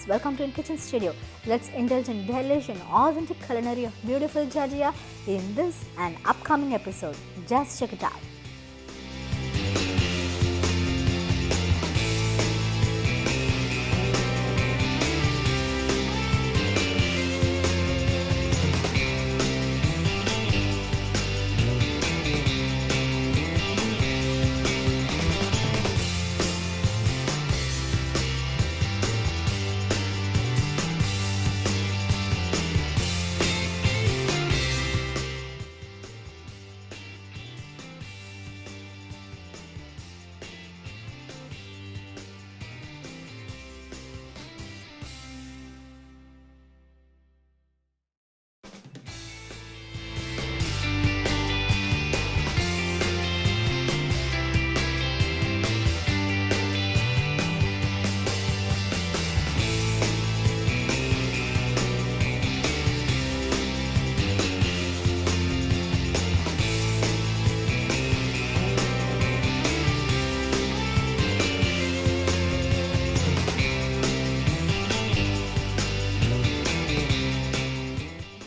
welcome to In Kitchen Studio. Let's indulge in delish and authentic culinary of beautiful Georgia in this and upcoming episode. Just check it out.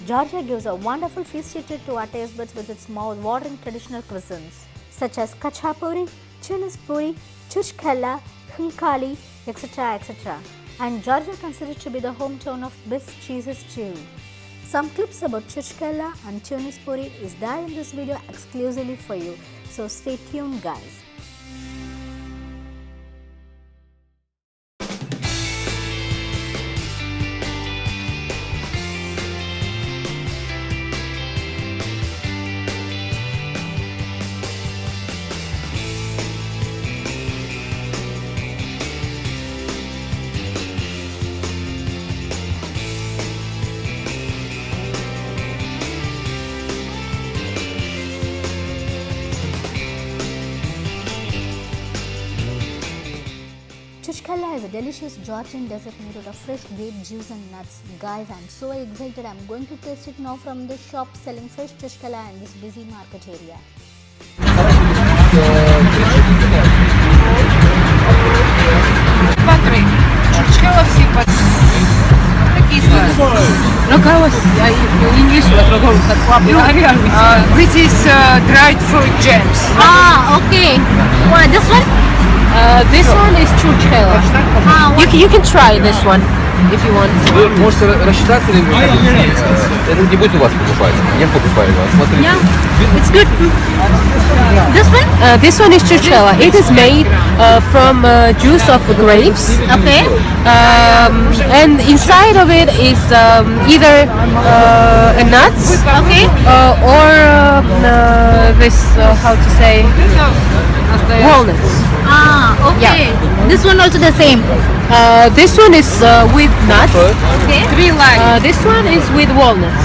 Georgia gives a wonderful feast to our taste buds with its mouth-watering traditional cuisines such as kachapuri, chinispuri, chuchkella, hinkali, etc. etc. And Georgia considers to be the hometown of best cheeses too. Some clips about chuchkella and chinispuri is there in this video exclusively for you, so stay tuned guys. Chuchkella is a delicious Georgian dessert made out of fresh grape juice and nuts. Guys, I'm so excited. I'm going to taste it now from this shop selling fresh chuchkella in this busy market area. Смотри, чучкела всегда кислая. No, English, this is dried fruit jams. Ah, okay. What, this one? This one is chuchkella. You can try this one if you want. Вы можете рассчитаться или не будет у вас покупать? Я покупаю вас. Смотрите. Yeah, it's good. This one? This one is chuchkella. It is made from juice of grapes. Okay. And inside of it is either nuts. Okay. Or this, how to say, walnuts. Ah, okay. Yeah. This one also the same. This one is with nuts. Okay. This one is with walnuts.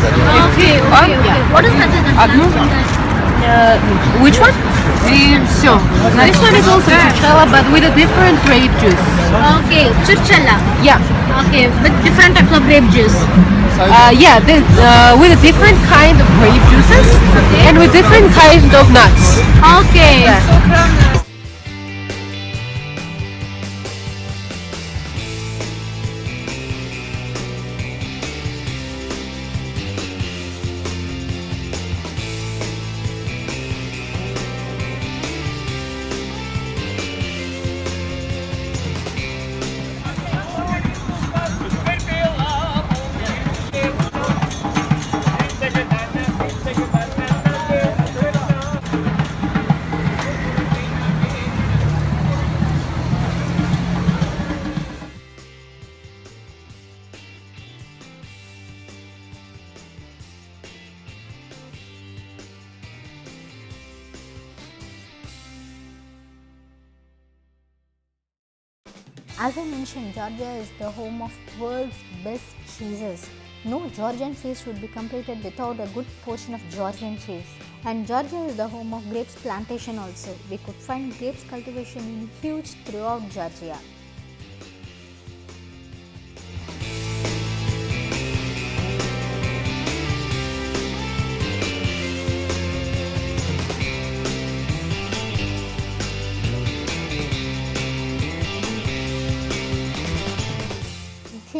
Okay, okay, okay. What is that? Which one? So, This one is also chuchkella, but with a different grape juice. okay, chuchkella. Yeah. Okay, with different types of grape juice. With a different kind of grape juices and with different kind of nuts. Okay. As I mentioned, Georgia is the home of world's best cheeses. No Georgian feast would be completed without a good portion of Georgian cheese. And Georgia is the home of grapes plantation also. We could find grapes cultivation in huge throughout Georgia.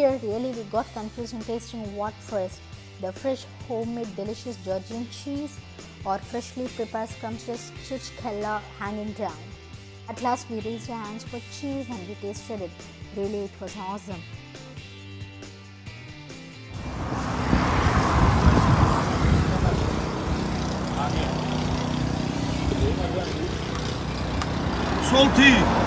Here, really we got confused in tasting what first, the fresh, homemade, delicious Georgian cheese or freshly prepared scrumptious churchkella hanging down. At last, we raised our hands for cheese and we tasted it. Really, it was awesome. Salty.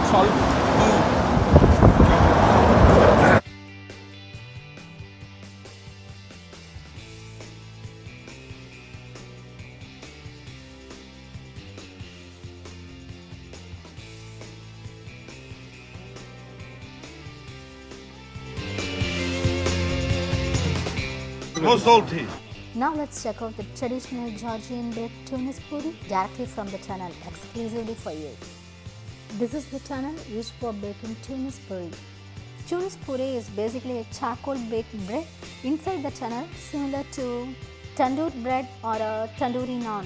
No salty. Now let's check out the traditional Georgian bread tunis puri directly from the tunnel, exclusively for you. This is the tunnel used for baking tunis puri. Tunis puri is basically a charcoal baked bread inside the tunnel, similar to tandoor bread or a tandoori naan.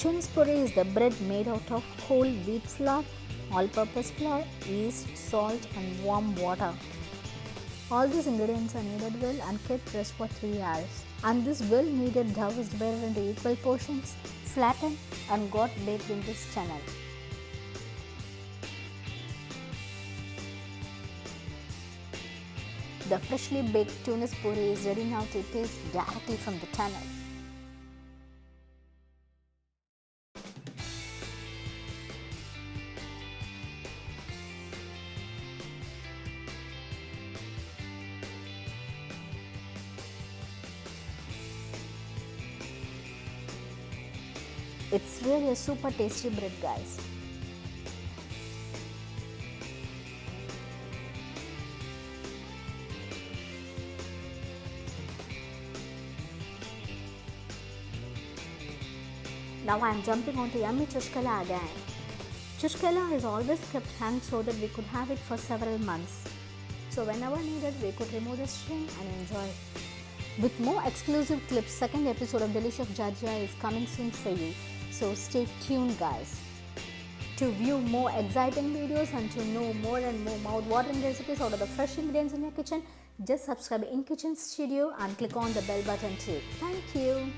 Tunis puri is the bread made out of whole wheat flour, all-purpose flour, yeast, salt and warm water. All these ingredients are kneaded well and kept rest for 3 hours. And this well kneaded dough is divided into equal portions, flattened and got baked in this channel. The freshly baked tunis puri is ready now to taste directly from the tunnel. It's really a super tasty bread, guys. Now I am jumping onto yummy churchkella again. Churchkella is always kept hanged so that we could have it for several months. So whenever needed, we could remove the string and enjoy it. With more exclusive clips, second episode of Delish of Georgia is coming soon for you. So stay tuned, guys. To view more exciting videos and to know more and more mouth-watering recipes out of the fresh ingredients in your kitchen, just subscribe in Kitchen Studio and click on the bell button too. Thank you.